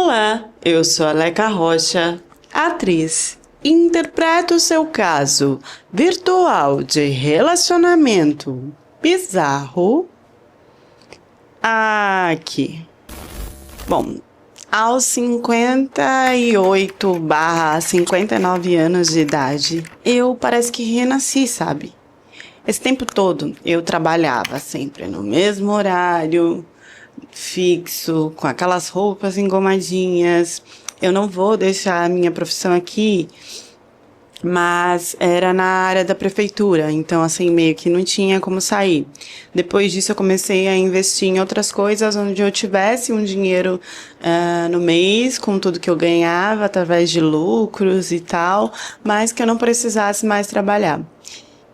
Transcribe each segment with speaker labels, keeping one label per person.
Speaker 1: Olá, eu sou a Leca Rocha, atriz. Interpreto o seu caso virtual de relacionamento bizarro aqui. Bom, aos 58/59 anos de idade, eu parece que renasci, sabe? Esse tempo todo eu trabalhava sempre no mesmo horário, fixo, com aquelas roupas engomadinhas. Eu não vou deixar a minha profissão aqui, mas era na área da prefeitura, então assim, meio que não tinha como sair. Depois disso eu comecei a investir em outras coisas, onde eu tivesse um dinheiro no mês, com tudo que eu ganhava, através de lucros e tal, mas que eu não precisasse mais trabalhar.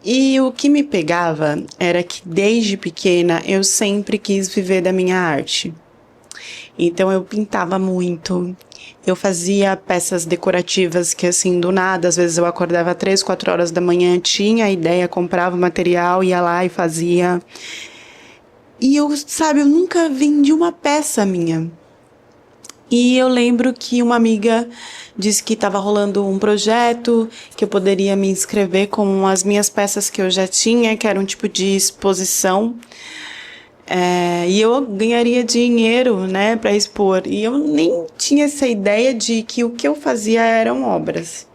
Speaker 1: E o que me pegava era que desde pequena eu sempre quis viver da minha arte. Então eu pintava muito, eu fazia peças decorativas que assim, do nada, às vezes eu acordava 3, 4 horas da manhã, tinha a ideia, comprava o material, ia lá e fazia. E eu nunca vendi uma peça minha. E eu lembro que uma amiga disse que estava rolando um projeto, que eu poderia me inscrever com as minhas peças que eu já tinha, que era um tipo de exposição. E eu ganharia dinheiro, né, para expor. E eu nem tinha essa ideia de que o que eu fazia eram obras.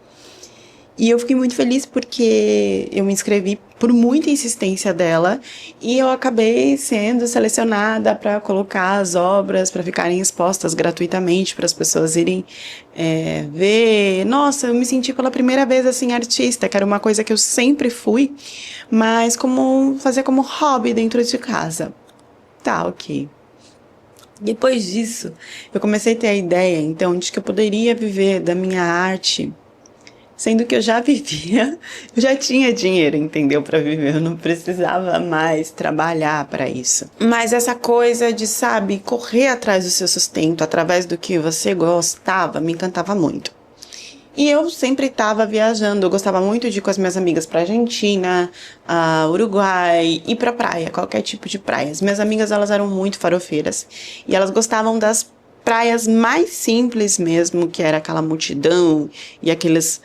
Speaker 1: E eu fiquei muito feliz porque eu me inscrevi por muita insistência dela e eu acabei sendo selecionada para colocar as obras para ficarem expostas gratuitamente para as pessoas irem ver. Nossa, eu me senti pela primeira vez assim artista, que era uma coisa que eu sempre fui, mas fazer como hobby dentro de casa. Tá, ok. Depois disso, eu comecei a ter a ideia, então, de que eu poderia viver da minha arte, sendo que eu já vivia, eu já tinha dinheiro, entendeu, para viver, eu não precisava mais trabalhar para isso. Mas essa coisa de, correr atrás do seu sustento, através do que você gostava, me encantava muito. E eu sempre estava viajando, eu gostava muito de ir com as minhas amigas pra Argentina, Uruguai, ir pra praia, qualquer tipo de praia. As minhas amigas, elas eram muito farofeiras e elas gostavam das praias mais simples mesmo, que era aquela multidão e aqueles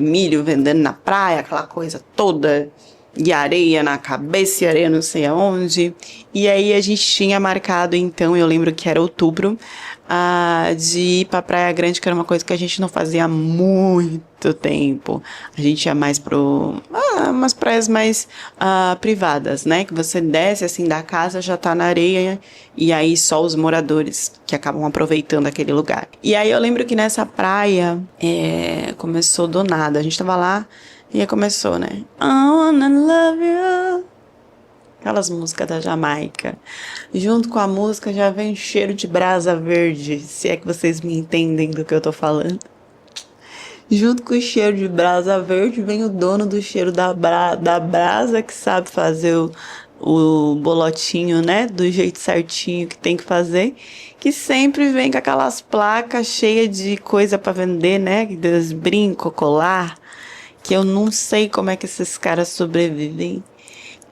Speaker 1: milho vendendo na praia, aquela coisa toda, e areia na cabeça e areia não sei aonde. E aí a gente tinha marcado, então, eu lembro que era outubro, de ir pra Praia Grande, que era uma coisa que a gente não fazia há muito tempo. A gente ia mais umas praias mais privadas, né? Que você desce assim da casa, já tá na areia, e aí só os moradores que acabam aproveitando aquele lugar. E aí eu lembro que nessa praia começou do nada. A gente tava lá e aí começou, né? I wanna love you. Aquelas músicas da Jamaica. Junto com a música já vem cheiro de brasa verde, se é que vocês me entendem do que eu tô falando. Junto com o cheiro de brasa verde vem o dono do cheiro da brasa, que sabe fazer o bolotinho, né? Do jeito certinho que tem que fazer. Que sempre vem com aquelas placas cheias de coisa pra vender, né? Dos brincos, colar. Que eu não sei como é que esses caras sobrevivem.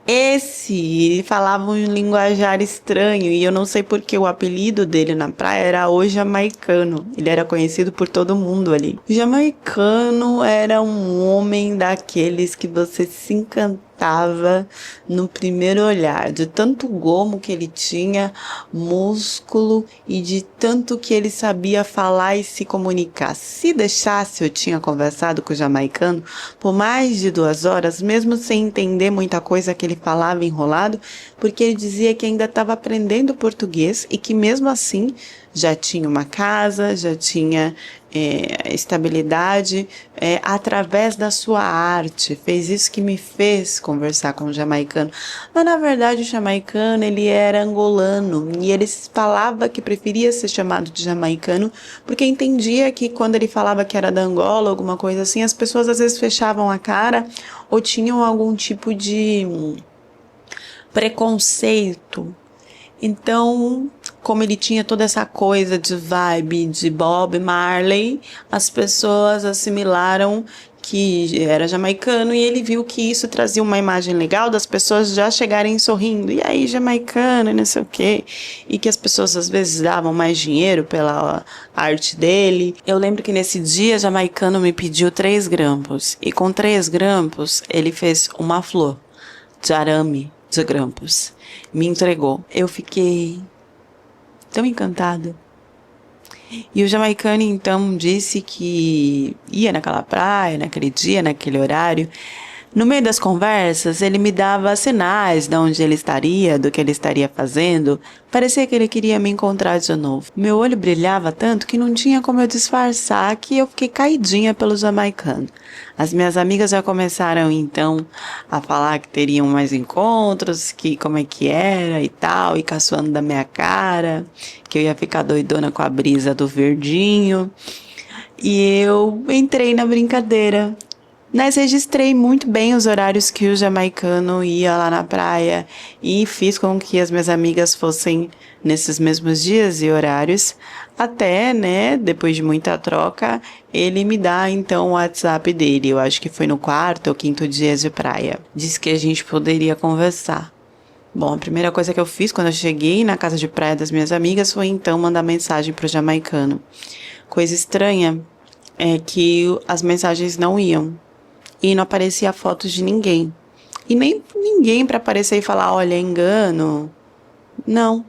Speaker 1: Ele falava um linguajar estranho e eu não sei porque o apelido dele na praia era o Jamaicano. Ele era conhecido por todo mundo ali. O Jamaicano era um homem daqueles que você se encantava no primeiro olhar, de tanto gomo que ele tinha, músculo e de tanto que ele sabia falar e se comunicar. Se deixasse, eu tinha conversado com o Jamaicano por mais de 2 horas, mesmo sem entender muita coisa que ele falava enrolado, porque ele dizia que ainda estava aprendendo português e que mesmo assim já tinha uma casa, já tinha estabilidade através da sua arte. Fez isso que me fez conversar com o jamaicano. Mas na verdade o jamaicano, ele era angolano e ele falava que preferia ser chamado de jamaicano porque entendia que quando ele falava que era da Angola, alguma coisa assim, as pessoas às vezes fechavam a cara ou tinham algum tipo de preconceito. Então, como ele tinha toda essa coisa de vibe de Bob Marley, as pessoas assimilaram que era jamaicano, e ele viu que isso trazia uma imagem legal das pessoas já chegarem sorrindo. E aí, jamaicano, e não sei o quê. E que as pessoas às vezes davam mais dinheiro pela arte dele. Eu lembro que nesse dia, jamaicano me pediu 3 grampos. E com 3 grampos, ele fez uma flor de arame de grampos. Me entregou. Eu fiquei tão encantada. E o jamaicano então disse que ia naquela praia, naquele dia, naquele horário. No meio das conversas, ele me dava sinais de onde ele estaria, do que ele estaria fazendo. Parecia que ele queria me encontrar de novo. Meu olho brilhava tanto que não tinha como eu disfarçar que eu fiquei caidinha pelo jamaicano. As minhas amigas já começaram então a falar que teriam mais encontros, que como é que era e tal, e caçoando da minha cara, que eu ia ficar doidona com a brisa do verdinho. E eu entrei na brincadeira. Mas registrei muito bem os horários que o jamaicano ia lá na praia e fiz com que as minhas amigas fossem nesses mesmos dias e horários, até, né, depois de muita troca, ele me dá então o WhatsApp dele. Eu acho que foi no 4º ou 5º dia de praia. Disse que a gente poderia conversar. Bom, a primeira coisa que eu fiz quando eu cheguei na casa de praia das minhas amigas foi então mandar mensagem pro jamaicano. Coisa estranha é que as mensagens não iam. E não aparecia fotos de ninguém. E nem ninguém para aparecer e falar, olha, engano. Não.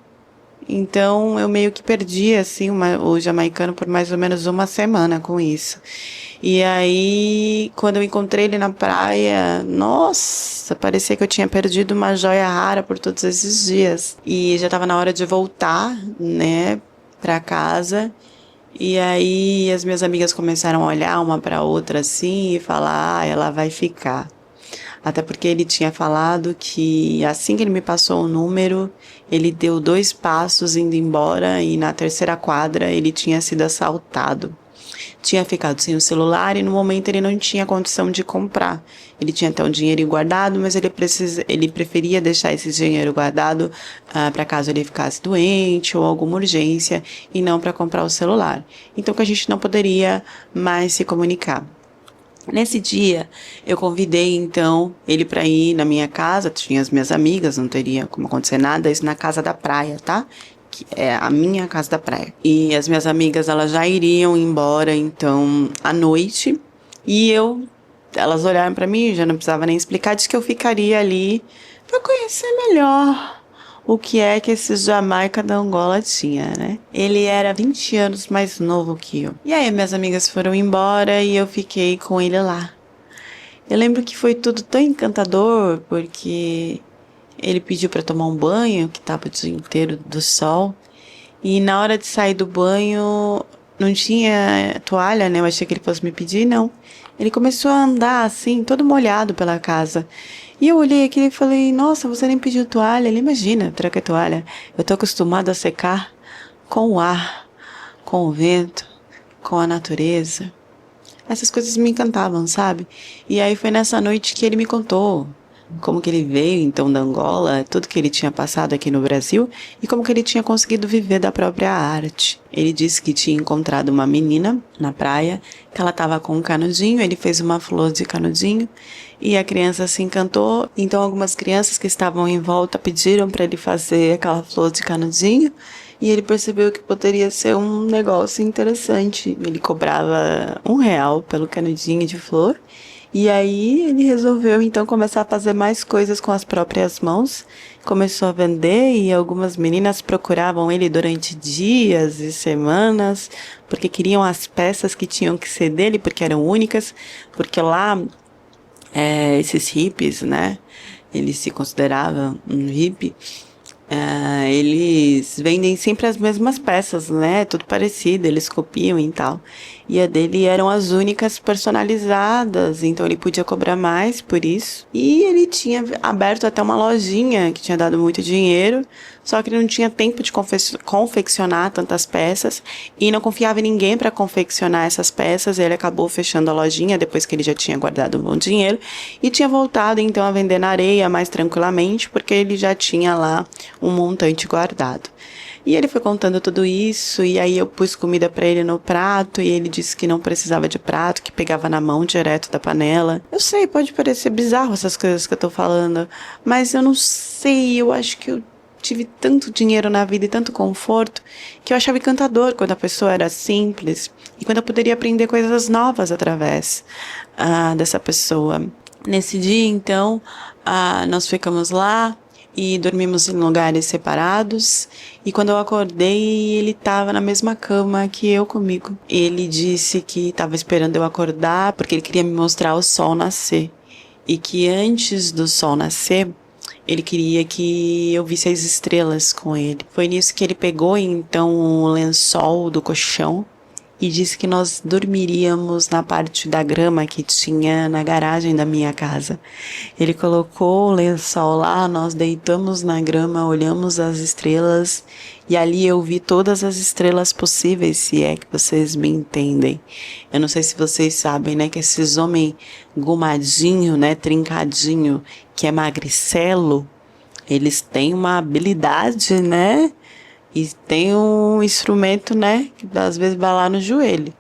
Speaker 1: Então, eu meio que perdi, assim, o jamaicano por mais ou menos uma semana com isso. E aí, quando eu encontrei ele na praia, nossa, parecia que eu tinha perdido uma joia rara por todos esses dias. E já estava na hora de voltar, né, para casa. E aí as minhas amigas começaram a olhar uma para outra assim e falar, ela vai ficar. Até porque ele tinha falado que assim que ele me passou o número, ele deu 2 passos indo embora e na 3ª quadra ele tinha sido assaltado. Tinha ficado sem o celular e no momento ele não tinha condição de comprar. Ele tinha até um dinheiro guardado, mas ele preferia deixar esse dinheiro guardado para caso ele ficasse doente ou alguma urgência e não para comprar o celular. Então que a gente não poderia mais se comunicar. Nesse dia, eu convidei, então, ele para ir na minha casa, tinha as minhas amigas, não teria como acontecer nada, isso na casa da praia, tá? Que é a minha casa da praia. E as minhas amigas, elas já iriam embora, então, à noite. E elas olharam para mim, já não precisava nem explicar, disse que eu ficaria ali para conhecer melhor o que é que esse Jamaica da Angola tinha, né? Ele era 20 anos mais novo que eu. E aí, minhas amigas foram embora e eu fiquei com ele lá. Eu lembro que foi tudo tão encantador, porque ele pediu para tomar um banho, que estava o dia inteiro do sol. E na hora de sair do banho, não tinha toalha, né? Eu achei que ele fosse me pedir, não. Ele começou a andar assim, todo molhado pela casa. E eu olhei aquilo e falei, nossa, você nem pediu toalha. Ele, imagina, troca a toalha. Eu tô acostumado a secar com o ar, com o vento, com a natureza. Essas coisas me encantavam, sabe? E aí foi nessa noite que ele me contou como que ele veio então da Angola, tudo que ele tinha passado aqui no Brasil e como que ele tinha conseguido viver da própria arte. Ele disse que tinha encontrado uma menina na praia, que ela estava com um canudinho, ele fez uma flor de canudinho e a criança se encantou. Então algumas crianças que estavam em volta pediram para ele fazer aquela flor de canudinho e ele percebeu que poderia ser um negócio interessante. Ele cobrava R$1 pelo canudinho de flor. E aí ele resolveu então começar a fazer mais coisas com as próprias mãos, começou a vender e algumas meninas procuravam ele durante dias e semanas, porque queriam as peças que tinham que ser dele, porque eram únicas, porque lá esses hippies, né, ele se considerava um hippie, eles vendem sempre as mesmas peças, né? Tudo parecido, eles copiam e tal. E a dele eram as únicas personalizadas, então ele podia cobrar mais por isso. E ele tinha aberto até uma lojinha que tinha dado muito dinheiro, só que ele não tinha tempo de confeccionar tantas peças e não confiava em ninguém para confeccionar essas peças. Ele acabou fechando a lojinha depois que ele já tinha guardado um bom dinheiro e tinha voltado então a vender na areia mais tranquilamente, porque ele já tinha lá um montante guardado. E ele foi contando tudo isso, e aí eu pus comida pra ele no prato, e ele disse que não precisava de prato, que pegava na mão direto da panela. Eu sei, pode parecer bizarro essas coisas que eu tô falando, mas eu não sei, eu acho que eu tive tanto dinheiro na vida e tanto conforto que eu achava encantador quando a pessoa era simples e quando eu poderia aprender coisas novas através dessa pessoa. Nesse dia, então, nós ficamos lá e dormimos em lugares separados. E quando eu acordei, ele estava na mesma cama que eu comigo. Ele disse que estava esperando eu acordar porque ele queria me mostrar o sol nascer. E que antes do sol nascer, ele queria que eu visse as estrelas com ele. Foi nisso que ele pegou então o lençol do colchão e disse que nós dormiríamos na parte da grama que tinha na garagem da minha casa. Ele colocou o lençol lá, nós deitamos na grama, olhamos as estrelas e ali eu vi todas as estrelas possíveis, se é que vocês me entendem. Eu não sei se vocês sabem, né, que esses homens gomadinho, né, trincadinho, que é magricelo, eles têm uma habilidade, né, e tem um instrumento, né, que às vezes vai lá no joelho.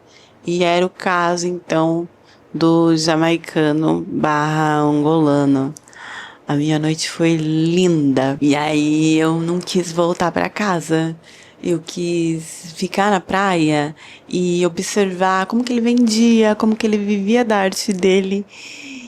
Speaker 1: E era o caso, então, do jamaicano barra angolano. A minha noite foi linda. E aí eu não quis voltar para casa. Eu quis ficar na praia e observar como que ele vendia, como que ele vivia da arte dele.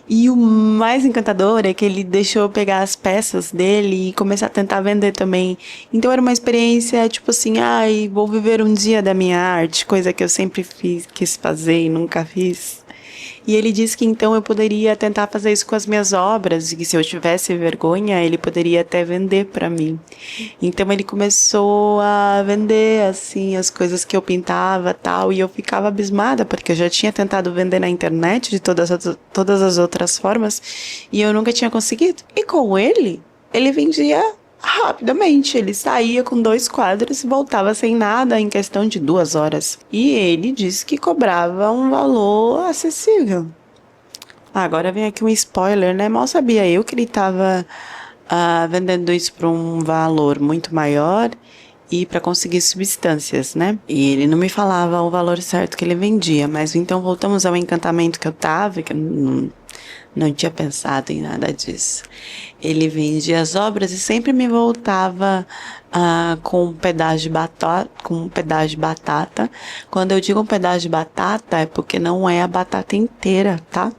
Speaker 1: E o mais encantador é que ele deixou eu pegar as peças dele e começar a tentar vender também. Então era uma experiência tipo assim, ai, vou viver um dia da minha arte, coisa que eu sempre quis fazer e nunca fiz. E ele disse que então eu poderia tentar fazer isso com as minhas obras e que se eu tivesse vergonha, ele poderia até vender para mim. Então ele começou a vender assim as coisas que eu pintava, tal, e eu ficava abismada porque eu já tinha tentado vender na internet de todas as outras formas e eu nunca tinha conseguido. E com ele vendia rapidamente. Ele saía com 2 quadros e voltava sem nada em questão de 2 horas. E ele disse que cobrava um valor acessível. Agora vem aqui um spoiler, né? Mal sabia eu que ele estava vendendo isso por um valor muito maior e para conseguir substâncias, né? E ele não me falava o valor certo que ele vendia, mas então voltamos ao encantamento que eu tava, que eu não tinha pensado em nada disso. Ele vendia as obras e sempre me voltava com um pedaço de batata. Quando eu digo um pedaço de batata, é porque não é a batata inteira, tá?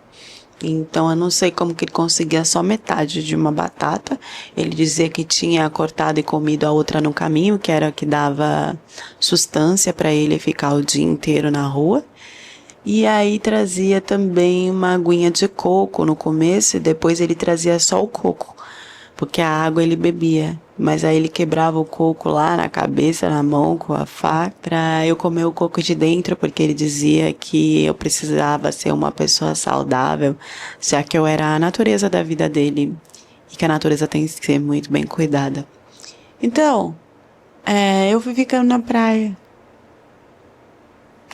Speaker 1: Então eu não sei como que ele conseguia só metade de uma batata. Ele dizia que tinha cortado e comido a outra no caminho, que era a que dava sustância para ele ficar o dia inteiro na rua. E aí trazia também uma aguinha de coco no começo e depois ele trazia só o coco, porque a água ele bebia. Mas aí ele quebrava o coco lá na cabeça, na mão, com a faca, pra eu comer o coco de dentro, porque ele dizia que eu precisava ser uma pessoa saudável, já que eu era a natureza da vida dele e que a natureza tem que ser muito bem cuidada. Então, eu fui ficando na praia,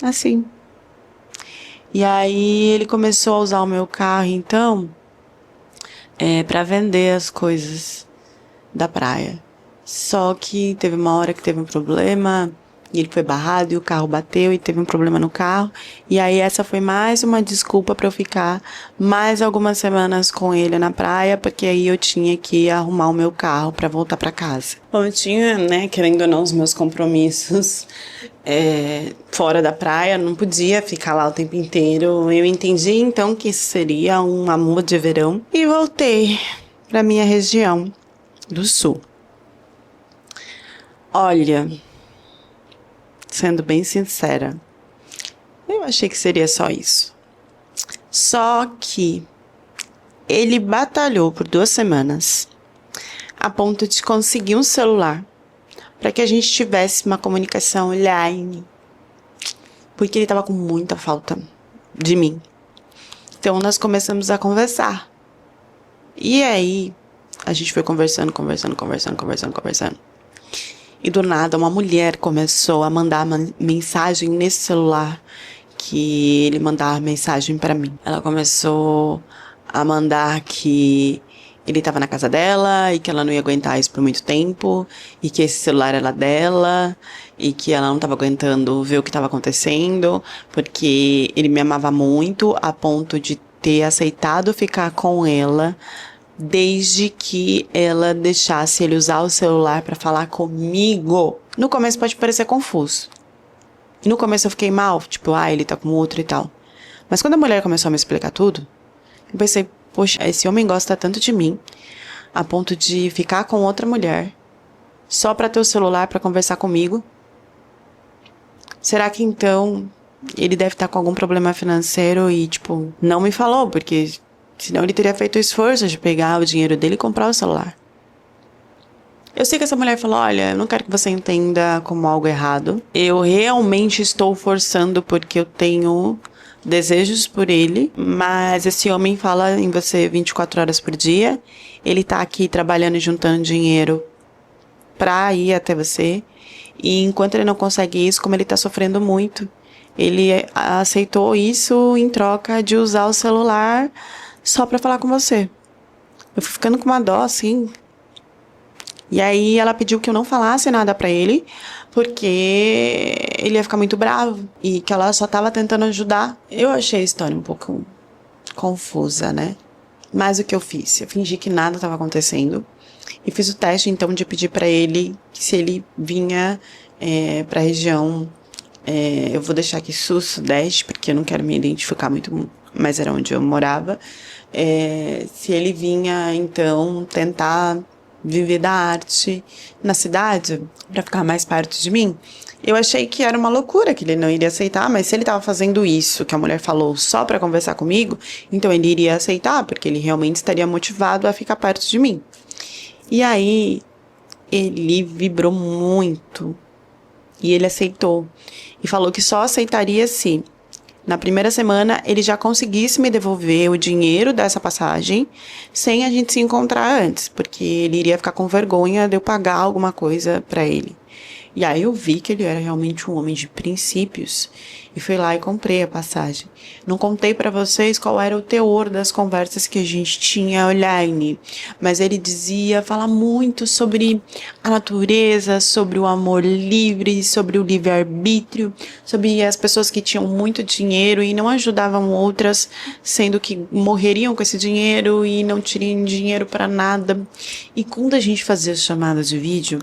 Speaker 1: assim. E aí ele começou a usar o meu carro, então, para vender as coisas da praia. Só que teve uma hora que teve um problema e ele foi barrado e o carro bateu e teve um problema no carro. E aí essa foi mais uma desculpa para eu ficar mais algumas semanas com ele na praia, porque aí eu tinha que arrumar o meu carro para voltar para casa. Bom, eu tinha, né, querendo ou não, os meus compromissos fora da praia, não podia ficar lá o tempo inteiro. Eu entendi então que isso seria um amor de verão e voltei para minha região do sul. Olha, sendo bem sincera, eu achei que seria só isso. Só que ele batalhou por 2 semanas a ponto de conseguir um celular para que a gente tivesse uma comunicação online, porque ele estava com muita falta de mim. Então nós começamos a conversar. E aí a gente foi conversando. E do nada uma mulher começou a mandar mensagem nesse celular que ele mandava mensagem para mim. Ela começou a mandar que ele tava na casa dela e que ela não ia aguentar isso por muito tempo e que esse celular era dela e que ela não tava aguentando ver o que tava acontecendo, porque ele me amava muito a ponto de ter aceitado ficar com ela desde que ela deixasse ele usar o celular pra falar comigo. No começo pode parecer confuso. E no começo eu fiquei mal, tipo, ele tá com outro e tal. Mas quando a mulher começou a me explicar tudo, eu pensei, poxa, esse homem gosta tanto de mim, a ponto de ficar com outra mulher, só pra ter o celular pra conversar comigo. Será que então ele deve estar com algum problema financeiro e, tipo, não me falou, porque senão ele teria feito o esforço de pegar o dinheiro dele e comprar o celular. Eu sei que essa mulher falou, olha, eu não quero que você entenda como algo errado. Eu realmente estou forçando porque eu tenho desejos por ele, mas esse homem fala em você 24 horas por dia. Ele tá aqui trabalhando e juntando dinheiro pra ir até você. E enquanto ele não consegue isso, como ele tá sofrendo muito, ele aceitou isso em troca de usar o celular só pra falar com você. Eu fui ficando com uma dó, assim. E aí ela pediu que eu não falasse nada pra ele, porque ele ia ficar muito bravo e que ela só tava tentando ajudar. Eu achei a história um pouco confusa, né? Mas o que eu fiz? Eu fingi que nada estava acontecendo e fiz o teste, então, de pedir pra ele se ele vinha pra região, eu vou deixar aqui sul, sudeste, porque eu não quero me identificar muito, mas era onde eu morava, se ele vinha, então, tentar viver da arte na cidade, pra ficar mais perto de mim. Eu achei que era uma loucura, que ele não iria aceitar, mas se ele tava fazendo isso, que a mulher falou, só pra conversar comigo, então ele iria aceitar, porque ele realmente estaria motivado a ficar perto de mim. E aí, ele vibrou muito, e ele aceitou. E falou que só aceitaria se, na primeira semana, ele já conseguisse me devolver o dinheiro dessa passagem, sem a gente se encontrar antes, porque ele iria ficar com vergonha de eu pagar alguma coisa pra ele. E aí eu vi que ele era realmente um homem de princípios e fui lá e comprei a passagem. Não contei pra vocês qual era o teor das conversas que a gente tinha online, mas ele dizia, fala muito sobre a natureza, sobre o amor livre, sobre o livre-arbítrio, sobre as pessoas que tinham muito dinheiro e não ajudavam outras, sendo que morreriam com esse dinheiro e não teriam dinheiro pra nada. E quando a gente fazia as chamadas de vídeo,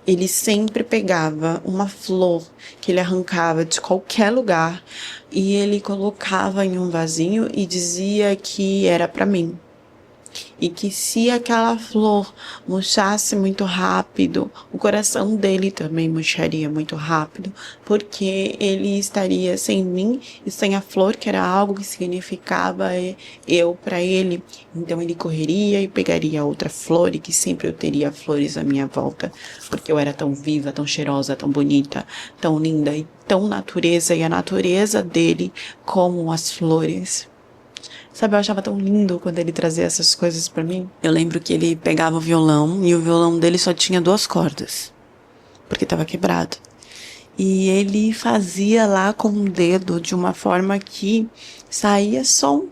Speaker 1: ele sempre pegava uma flor que ele arrancava de qualquer lugar e ele colocava em um vasinho e dizia que era pra mim. E que se aquela flor murchasse muito rápido, o coração dele também murcharia muito rápido, porque ele estaria sem mim e sem a flor, que era algo que significava eu para ele. Então ele correria e pegaria outra flor e que sempre eu teria flores à minha volta, porque eu era tão viva, tão cheirosa, tão bonita, tão linda e tão natureza, e a natureza dele como as flores. Sabe, eu achava tão lindo quando ele trazia essas coisas pra mim. Eu lembro que ele pegava o violão e o violão dele só tinha 2 cordas, porque tava quebrado. E ele fazia lá com o dedo de uma forma que saía som,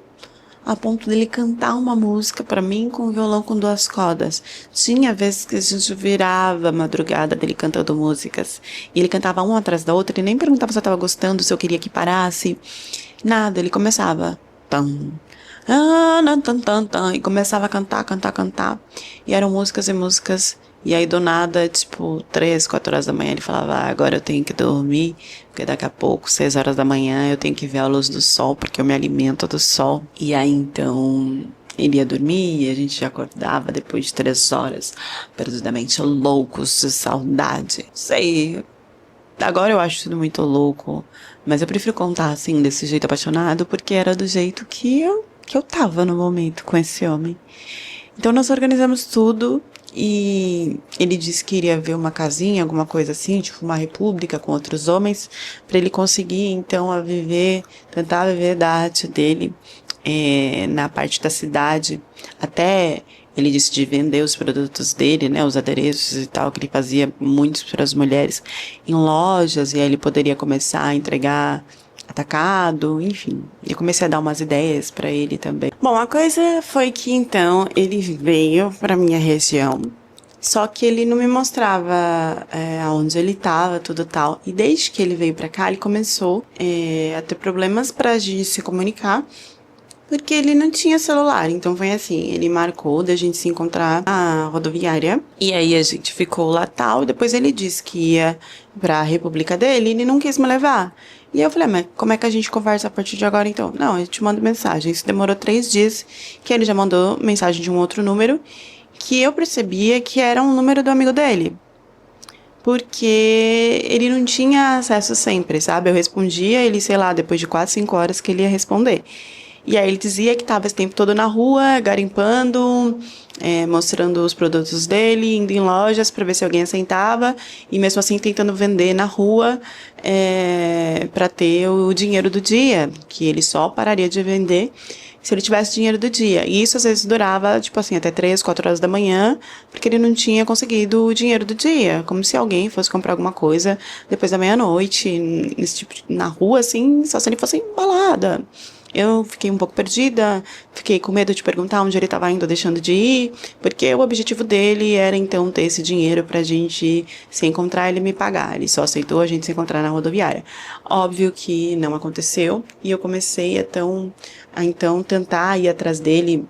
Speaker 1: a ponto dele cantar uma música pra mim com o violão com 2 cordas. Tinha vezes que a gente virava a madrugada dele cantando músicas. E ele cantava uma atrás da outra, ele nem perguntava se eu tava gostando, se eu queria que parasse. Nada, ele começava. Tam, e começava a cantar. E eram músicas e músicas. E aí, do nada, tipo, 3, 4 horas da manhã, ele falava, agora eu tenho que dormir, porque daqui a pouco, 6 horas da manhã, eu tenho que ver a luz do sol, porque eu me alimento do sol. E aí, então, ele ia dormir e a gente já acordava depois de 3 horas, perdidamente loucos de saudade. Sei, agora eu acho tudo muito louco, mas eu prefiro contar assim, desse jeito apaixonado, porque era do jeito que eu tava no momento com esse homem. Então nós organizamos tudo e ele disse que iria ver uma casinha, alguma coisa assim, tipo uma república com outros homens, para ele conseguir então tentar viver da arte dele na parte da cidade, até ele disse de vender os produtos dele, né, os adereços e tal, que ele fazia muitos para as mulheres em lojas, e aí ele poderia começar a entregar atacado, enfim. Eu comecei a dar umas ideias para ele também. Bom, a coisa foi que então ele veio pra minha região, só que ele não me mostrava aonde ele estava, tudo tal. E desde que ele veio pra cá, ele começou a ter problemas pra gente se comunicar, porque ele não tinha celular. Então foi assim, ele marcou da gente se encontrar na rodoviária, e aí a gente ficou lá tal, e depois ele disse que ia pra república dele, e ele não quis me levar. E eu falei, mas como é que a gente conversa a partir de agora então? Não, eu te mando mensagem. Isso demorou 3 dias, que ele já mandou mensagem de um outro número, que eu percebia que era um número do amigo dele. Porque ele não tinha acesso sempre, sabe? Eu respondia, ele, sei lá, depois de 4, 5 horas que ele ia responder. E aí ele dizia que estava esse tempo todo na rua, garimpando, mostrando os produtos dele, indo em lojas para ver se alguém aceitava, e mesmo assim tentando vender na rua para ter o dinheiro do dia, que ele só pararia de vender se ele tivesse dinheiro do dia. E isso às vezes durava, tipo assim, até 3, 4 horas da manhã, porque ele não tinha conseguido o dinheiro do dia. Como se alguém fosse comprar alguma coisa depois da meia-noite, nesse tipo, na rua, assim, só se ele fosse em balada. Eu fiquei um pouco perdida, fiquei com medo de perguntar onde ele estava indo ou deixando de ir, porque o objetivo dele era então ter esse dinheiro pra gente se encontrar e ele me pagar. Ele só aceitou a gente se encontrar na rodoviária. Óbvio que não aconteceu, e eu comecei a então tentar ir atrás dele,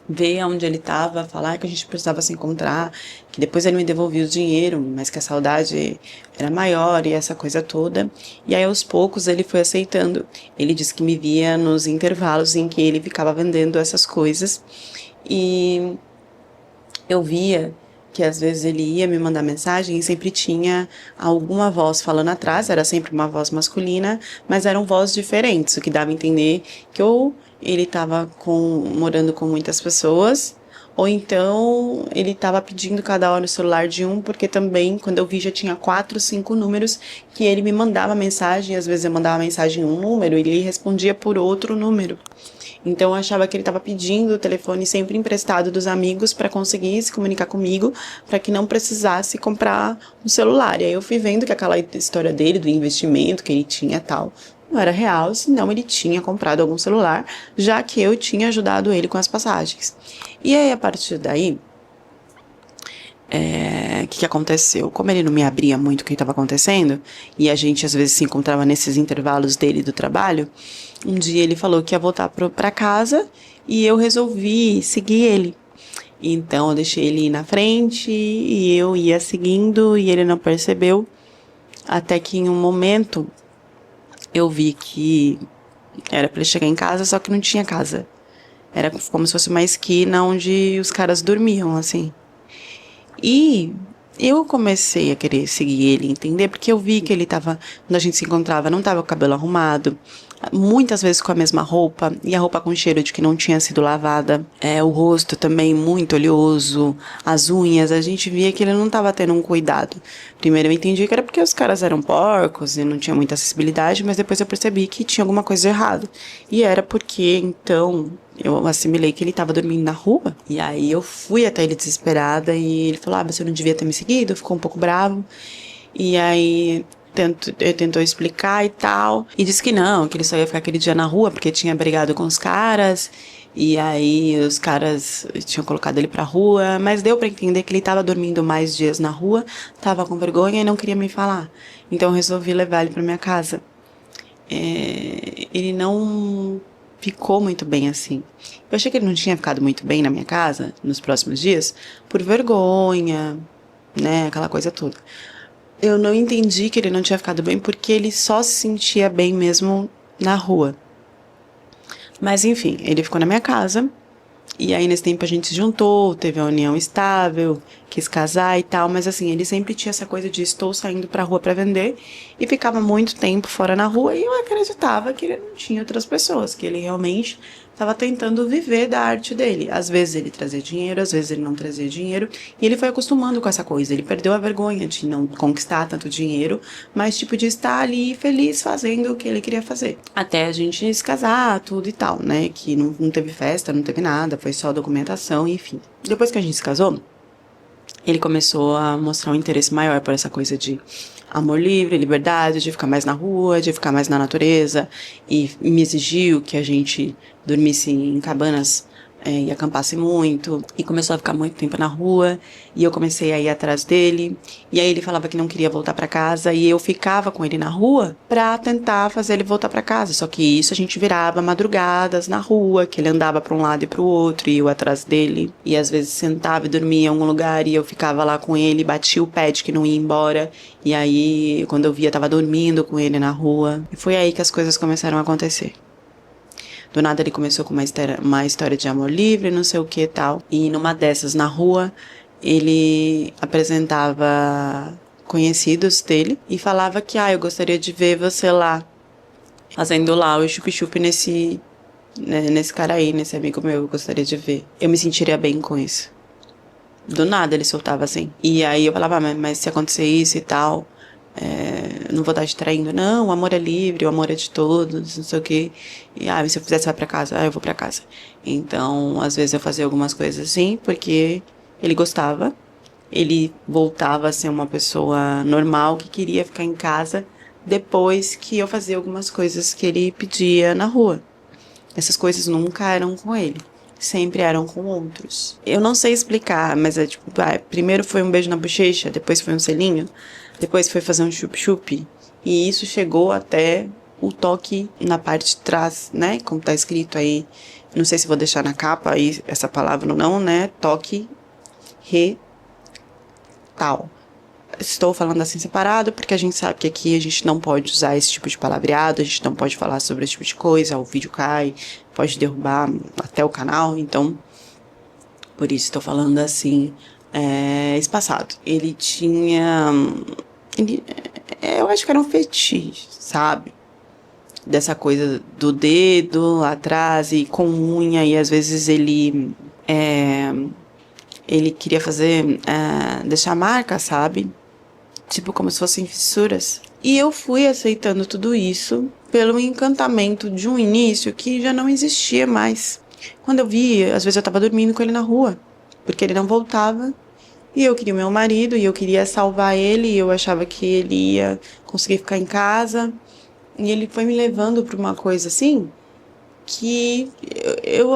Speaker 1: ver onde ele estava, falar que a gente precisava se encontrar, que depois ele me devolvia o dinheiro, mas que a saudade era maior e essa coisa toda. E aí aos poucos ele foi aceitando. Ele disse que me via nos intervalos em que ele ficava vendendo essas coisas, e eu via que às vezes ele ia me mandar mensagem e sempre tinha alguma voz falando atrás, era sempre uma voz masculina, mas eram vozes diferentes, o que dava a entender que ou ele estava morando com muitas pessoas, ou então ele estava pedindo cada hora o celular de um, porque também, quando eu vi, já tinha 4, 5 números que ele me mandava mensagem, às vezes eu mandava mensagem em um número e ele respondia por outro número. Então eu achava que ele estava pedindo o telefone sempre emprestado dos amigos para conseguir se comunicar comigo, para que não precisasse comprar um celular. E aí eu fui vendo que aquela história dele, do investimento que ele tinha e tal, não era real, senão ele tinha comprado algum celular, já que eu tinha ajudado ele com as passagens. E aí, a partir daí, o que aconteceu? Como ele não me abria muito o que estava acontecendo, e a gente às vezes se encontrava nesses intervalos dele do trabalho, um dia ele falou que ia voltar para casa e eu resolvi seguir ele. Então eu deixei ele ir na frente e eu ia seguindo e ele não percebeu, até que em um momento eu vi que era para ele chegar em casa, só que não tinha casa. Era como se fosse uma esquina onde os caras dormiam, assim. E eu comecei a querer seguir ele, entender, porque eu vi que ele tava, quando a gente se encontrava, não tava com o cabelo arrumado, muitas vezes com a mesma roupa, e a roupa com cheiro de que não tinha sido lavada, o rosto também muito oleoso, as unhas, a gente via que ele não tava tendo um cuidado. Primeiro eu entendi que era porque os caras eram porcos e não tinha muita acessibilidade, mas depois eu percebi que tinha alguma coisa errada. E era porque, então, eu assimilei que ele estava dormindo na rua. E aí eu fui até ele desesperada e ele falou, mas você não devia ter me seguido, ficou um pouco bravo. E aí tentou explicar e tal, e disse que não, que ele só ia ficar aquele dia na rua porque tinha brigado com os caras, e aí os caras tinham colocado ele pra rua, mas deu pra entender que ele tava dormindo mais dias na rua, tava com vergonha e não queria me falar. Então eu resolvi levar ele pra minha casa. Ele não ficou muito bem assim. Eu achei que ele não tinha ficado muito bem na minha casa nos próximos dias, por vergonha, né, aquela coisa toda. Eu não entendi que ele não tinha ficado bem porque ele só se sentia bem mesmo na rua. Mas enfim, ele ficou na minha casa. E aí nesse tempo a gente se juntou, teve a união estável, quis casar e tal. Mas assim, ele sempre tinha essa coisa de estou saindo pra rua pra vender. E ficava muito tempo fora na rua. E eu acreditava que ele não tinha outras pessoas, que ele realmente estava tentando viver da arte dele. Às vezes ele trazia dinheiro, às vezes ele não trazia dinheiro. E ele foi acostumando com essa coisa. Ele perdeu a vergonha de não conquistar tanto dinheiro, mas tipo de estar ali feliz fazendo o que ele queria fazer. Até a gente se casar, tudo e tal, né? Que não teve festa, não teve nada, foi só documentação, enfim. Depois que a gente se casou, ele começou a mostrar um interesse maior por essa coisa de amor livre, liberdade, de ficar mais na rua, de ficar mais na natureza, e me exigiu que a gente dormisse em cabanas e acampasse muito, e começou a ficar muito tempo na rua, e eu comecei a ir atrás dele, e aí ele falava que não queria voltar pra casa, e eu ficava com ele na rua pra tentar fazer ele voltar pra casa, só que isso a gente virava madrugadas na rua, que ele andava pra um lado e pro outro, e eu atrás dele, e às vezes sentava e dormia em algum lugar, e eu ficava lá com ele, batia o pé de que não ia embora, e aí quando eu via, tava dormindo com ele na rua, e foi aí que as coisas começaram a acontecer. Do nada ele começou com uma história de amor livre, não sei o que e tal. E numa dessas, na rua, ele apresentava conhecidos dele e falava que, eu gostaria de ver você lá, fazendo lá o chup-chup nesse cara aí, nesse amigo meu, eu gostaria de ver. Eu me sentiria bem com isso. Do nada ele soltava assim. E aí eu falava, mas se acontecer isso e tal, não vou estar te traindo. Não, o amor é livre, o amor é de todos, não sei o quê. E, se eu fizer, você vai pra casa. Eu vou pra casa. Então, às vezes eu fazia algumas coisas assim, porque ele gostava. Ele voltava a ser uma pessoa normal, que queria ficar em casa, depois que eu fazia algumas coisas que ele pedia na rua. Essas coisas nunca eram com ele. Sempre eram com outros. Eu não sei explicar, mas é tipo, primeiro foi um beijo na bochecha, depois foi um selinho, depois foi fazer um chup-chup. E isso chegou até o toque na parte de trás, né? Como tá escrito aí, não sei se vou deixar na capa aí essa palavra ou não, né? Toque retal. Estou falando assim separado porque a gente sabe que aqui a gente não pode usar esse tipo de palavreado, a gente não pode falar sobre esse tipo de coisa, o vídeo cai, pode derrubar até o canal, então por isso estou falando assim, espaçado. Ele tinha, eu acho que era um fetiche, sabe? Dessa coisa do dedo atrás e com unha, e às vezes ele queria fazer, deixar marca, sabe? Tipo, como se fossem fissuras. E eu fui aceitando tudo isso pelo encantamento de um início que já não existia mais. Quando eu vi, às vezes eu tava dormindo com ele na rua, porque ele não voltava. E eu queria o meu marido, e eu queria salvar ele, e eu achava que ele ia conseguir ficar em casa. E ele foi me levando pra uma coisa assim, que eu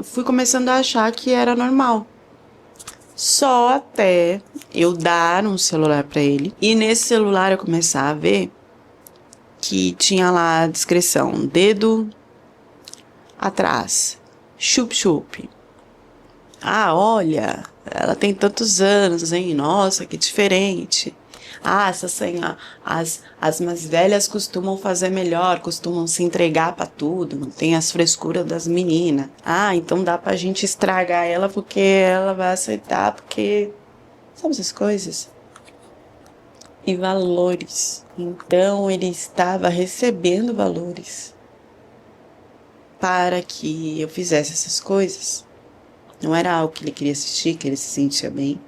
Speaker 1: fui começando a achar que era normal. Só até eu dar um celular pra ele. E nesse celular eu começar a ver que tinha lá a descrição: dedo atrás, chup-chup. Olha, ela tem tantos anos, hein? Nossa, que diferente. Essa senha, as mais velhas costumam fazer melhor, costumam se entregar pra tudo, não tem as frescuras das meninas. Então dá pra gente estragar ela porque ela vai aceitar, porque... Sabe essas coisas? E valores. Então ele estava recebendo valores para que eu fizesse essas coisas. Não era algo que ele queria assistir, que ele se sentia bem.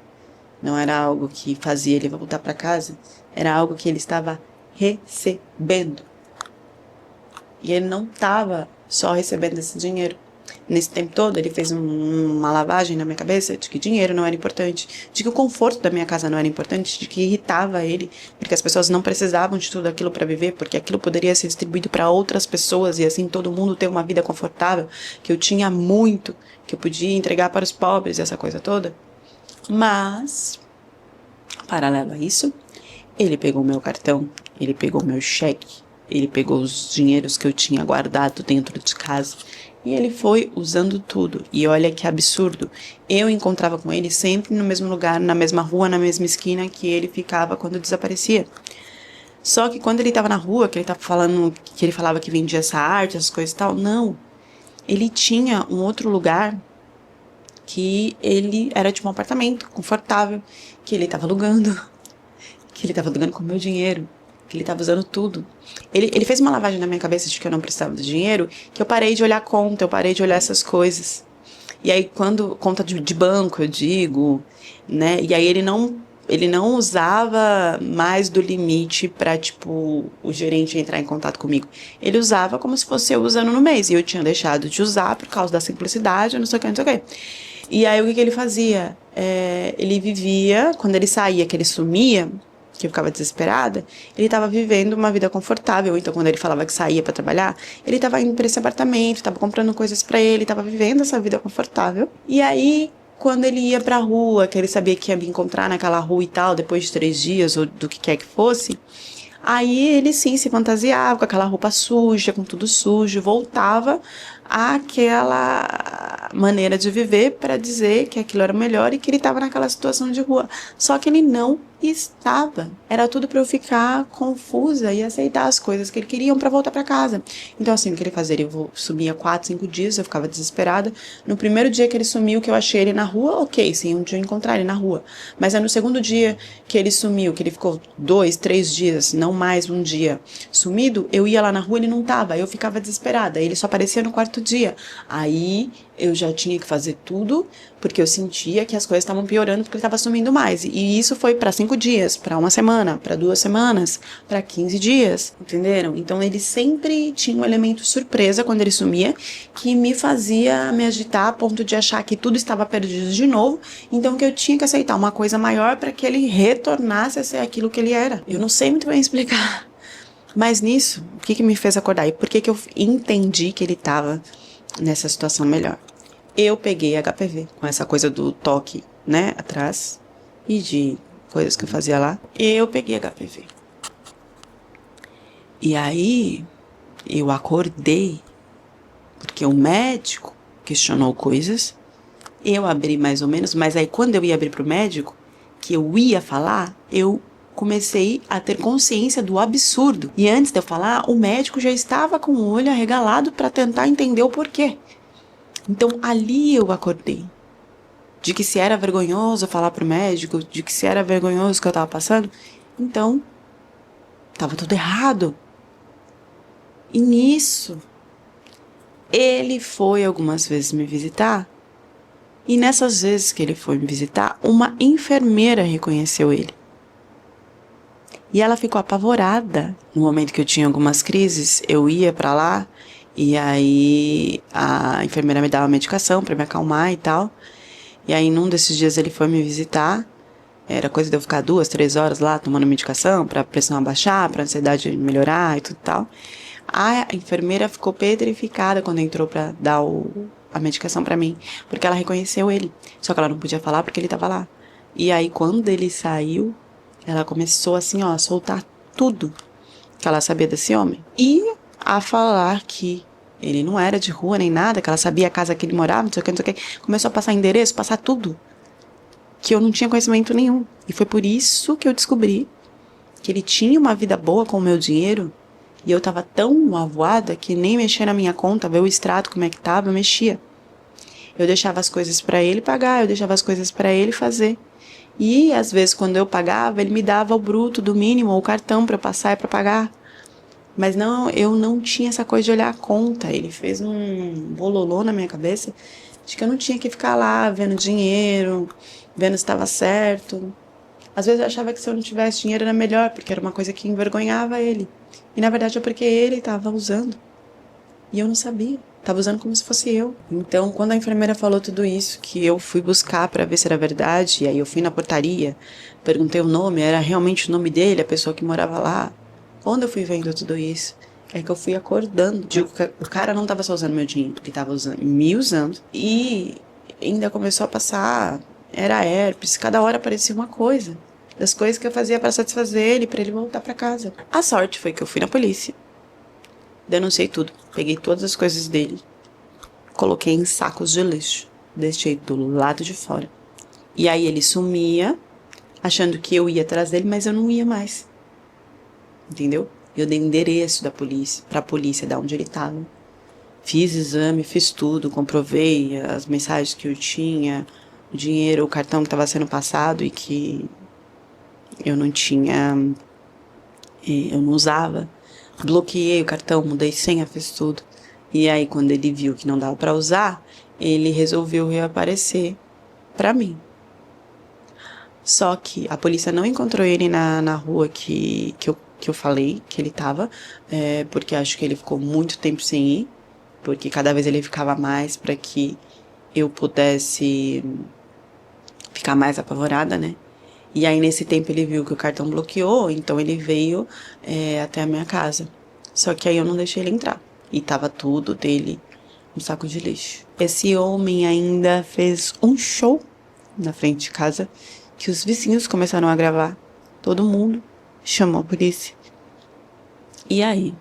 Speaker 1: Não era algo que fazia ele voltar para casa. Era algo que ele estava recebendo. E ele não estava só recebendo esse dinheiro. Nesse tempo todo, ele fez uma lavagem na minha cabeça de que dinheiro não era importante, de que o conforto da minha casa não era importante, de que irritava ele, porque as pessoas não precisavam de tudo aquilo para viver, porque aquilo poderia ser distribuído para outras pessoas e assim todo mundo ter uma vida confortável, que eu tinha muito, que eu podia entregar para os pobres, essa coisa toda. Mas, paralelo a isso, ele pegou meu cartão, ele pegou meu cheque, ele pegou os dinheiros que eu tinha guardado dentro de casa e ele foi usando tudo. E olha que absurdo, eu encontrava com ele sempre no mesmo lugar, na mesma rua, na mesma esquina que ele ficava quando desaparecia. Só que quando ele estava na rua, que ele falava que vendia essa arte, essas coisas e tal, não. Ele tinha um outro lugar que ele era tipo um apartamento confortável, que ele estava alugando com o meu dinheiro, que ele estava usando tudo. Ele fez uma lavagem na minha cabeça de que eu não precisava do dinheiro, que eu parei de olhar conta, eu parei de olhar essas coisas. E aí, quando conta de banco, eu digo, né? E aí ele não usava mais do limite pra, tipo, o gerente entrar em contato comigo. Ele usava como se fosse eu usando no mês. E eu tinha deixado de usar por causa da simplicidade, não sei o que, não sei o que. E aí, o que ele fazia? Ele vivia, quando ele saía, que ele sumia, que eu ficava desesperada, ele tava vivendo uma vida confortável. Então, quando ele falava que saía pra trabalhar, ele tava indo pra esse apartamento, tava comprando coisas pra ele, tava vivendo essa vida confortável. E aí, quando ele ia pra rua, que ele sabia que ia me encontrar naquela rua e tal, depois de 3 dias, ou do que quer que fosse, aí ele sim se fantasiava com aquela roupa suja, com tudo sujo, voltava àquela maneira de viver para dizer que aquilo era o melhor e que ele estava naquela situação de rua. Só que ele não estava. Era tudo para eu ficar confusa e aceitar as coisas que ele queria para voltar para casa. Então, assim, o que ele fazia? Ele sumia 4, 5 dias, eu ficava desesperada. No primeiro dia que ele sumiu, que eu achei ele na rua, ok, sim, um dia eu encontrar ele na rua. Mas é no segundo dia que ele sumiu, que ele ficou 2, 3 dias, não mais um dia sumido, eu ia lá na rua, ele não tava, eu ficava desesperada. Ele só aparecia no quarto dia. Aí eu já tinha que fazer tudo, porque eu sentia que as coisas estavam piorando, porque ele estava sumindo mais. E isso foi para 5 dias, para 1 semana, para 2 semanas, para 15 dias, entenderam? Então ele sempre tinha um elemento surpresa quando ele sumia, que me fazia me agitar a ponto de achar que tudo estava perdido de novo, então que eu tinha que aceitar uma coisa maior para que ele retornasse a ser aquilo que ele era. Eu não sei muito bem explicar. Mas nisso, o que me fez acordar? E por que eu entendi que ele estava nessa situação melhor? Eu peguei HPV, com essa coisa do toque, né, atrás, e de coisas que eu fazia lá. Eu peguei HPV. E aí, eu acordei, porque o médico questionou coisas, eu abri mais ou menos, mas aí quando eu ia abrir pro médico, que eu ia falar, eu comecei a ter consciência do absurdo. E antes de eu falar, o médico já estava com o olho arregalado para tentar entender o porquê. Então, ali eu acordei. De que se era vergonhoso falar pro médico, de que se era vergonhoso o que eu tava passando, então, tava tudo errado. E nisso, ele foi algumas vezes me visitar, e nessas vezes que ele foi me visitar, uma enfermeira reconheceu ele. E ela ficou apavorada. No momento que eu tinha algumas crises, eu ia pra lá, e aí a enfermeira me dava medicação pra me acalmar e tal. E aí num desses dias ele foi me visitar. Era coisa de eu ficar 2, 3 horas lá tomando medicação pra pressão abaixar, pra ansiedade melhorar e tudo tal. A enfermeira ficou petrificada quando entrou pra dar a medicação pra mim, porque ela reconheceu ele. Só que ela não podia falar porque ele tava lá. E aí quando ele saiu, ela começou assim, ó, a soltar tudo que ela sabia desse homem. E a falar que ele não era de rua nem nada, que ela sabia a casa que ele morava, não sei o que, não sei o que. Começou a passar endereço, passar tudo. Que eu não tinha conhecimento nenhum. E foi por isso que eu descobri que ele tinha uma vida boa com o meu dinheiro. E eu tava tão avoada que nem mexer na minha conta, ver o extrato, como é que tava, eu mexia. Eu deixava as coisas pra ele pagar, eu deixava as coisas pra ele fazer. E, às vezes, quando eu pagava, ele me dava o bruto do mínimo, ou o cartão pra eu passar e pra pagar. Mas não, eu não tinha essa coisa de olhar a conta. Ele fez um bololô na minha cabeça de que eu não tinha que ficar lá vendo dinheiro, vendo se estava certo. Às vezes eu achava que se eu não tivesse dinheiro era melhor, porque era uma coisa que envergonhava ele. E, na verdade, é porque ele estava usando. E eu não sabia. Tava usando como se fosse eu. Então, quando a enfermeira falou tudo isso, que eu fui buscar pra ver se era verdade, e aí eu fui na portaria, perguntei o nome, era realmente o nome dele, a pessoa que morava lá. Quando eu fui vendo tudo isso, é que eu fui acordando. Digo que o cara não tava só usando meu dinheiro, ele tava me usando. E ainda começou a passar, era herpes, cada hora aparecia uma coisa. Das coisas que eu fazia pra satisfazer ele, pra ele voltar pra casa. A sorte foi que eu fui na polícia. Denunciei tudo. Peguei todas as coisas dele. Coloquei em sacos de lixo. Deixei do lado de fora. E aí ele sumia, achando que eu ia atrás dele, mas eu não ia mais. Entendeu? Eu dei endereço da polícia, pra polícia, da onde ele tava. Fiz exame, fiz tudo, comprovei as mensagens que eu tinha, o dinheiro, o cartão que estava sendo passado e que eu não tinha, eu não usava. Bloqueei o cartão, mudei senha, fiz tudo. E aí, quando ele viu que não dava pra usar, ele resolveu reaparecer pra mim. Só que a polícia não encontrou ele na rua que eu falei que ele tava, porque acho que ele ficou muito tempo sem ir, porque cada vez ele ficava mais pra que eu pudesse ficar mais apavorada, né? E aí, nesse tempo, ele viu que o cartão bloqueou, então ele veio até a minha casa. Só que aí eu não deixei ele entrar. E tava tudo dele no saco de lixo. Esse homem ainda fez um show na frente de casa que os vizinhos começaram a gravar. Todo mundo chamou a polícia. E aí,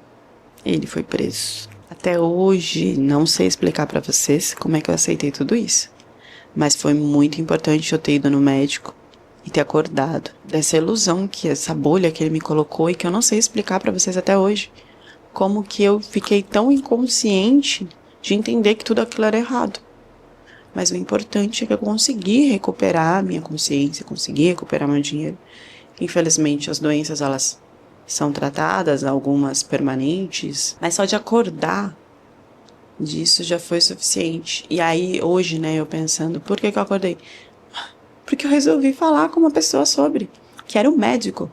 Speaker 1: ele foi preso. Até hoje, não sei explicar pra vocês como é que eu aceitei tudo isso. Mas foi muito importante eu ter ido no médico e ter acordado dessa ilusão, que essa bolha que ele me colocou e que eu não sei explicar pra vocês até hoje. Como que eu fiquei tão inconsciente de entender que tudo aquilo era errado. Mas o importante é que eu consegui recuperar minha consciência, consegui recuperar meu dinheiro. Infelizmente, as doenças, elas são tratadas, algumas permanentes, mas só de acordar disso já foi suficiente. E aí, hoje, né, eu pensando, por que eu acordei? Porque eu resolvi falar com uma pessoa sobre, que era um médico.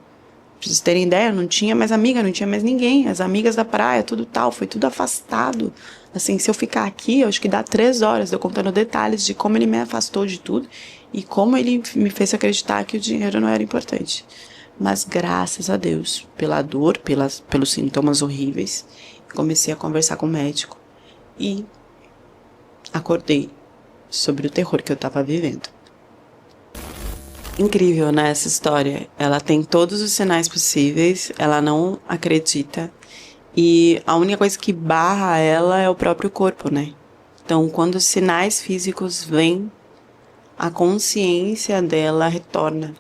Speaker 1: Pra vocês terem ideia, não tinha mais amiga, não tinha mais ninguém. As amigas da praia, tudo tal, foi tudo afastado. Assim, se eu ficar aqui, eu acho que dá 3 horas eu contando detalhes de como ele me afastou de tudo e como ele me fez acreditar que o dinheiro não era importante. Mas graças a Deus, pela dor, pelos sintomas horríveis, comecei a conversar com o médico e acordei sobre o terror que eu estava vivendo. Incrível, né, essa história. Ela tem todos os sinais possíveis, ela não acredita. E a única coisa que barra ela é o próprio corpo, né? Então, quando os sinais físicos vêm, a consciência dela retorna.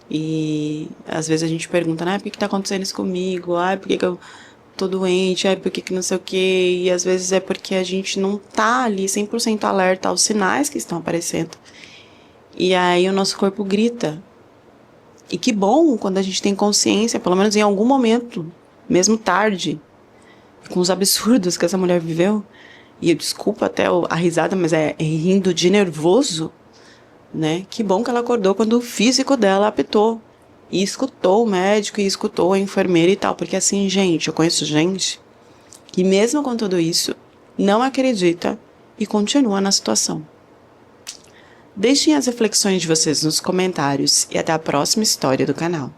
Speaker 1: E às vezes a gente pergunta, né, por que tá acontecendo isso comigo? Ai, por que eu tô doente? Ai, por que não sei o quê? E às vezes é porque a gente não tá ali 100% alerta aos sinais que estão aparecendo. E aí o nosso corpo grita. E que bom quando a gente tem consciência, pelo menos em algum momento, mesmo tarde, com os absurdos que essa mulher viveu. E eu desculpa até a risada, mas é rindo de nervoso, né? Que bom que ela acordou quando o físico dela apitou. E escutou o médico e escutou a enfermeira e tal. Porque assim, gente, eu conheço gente que mesmo com tudo isso, não acredita e continua na situação. Deixem as reflexões de vocês nos comentários e até a próxima história do canal.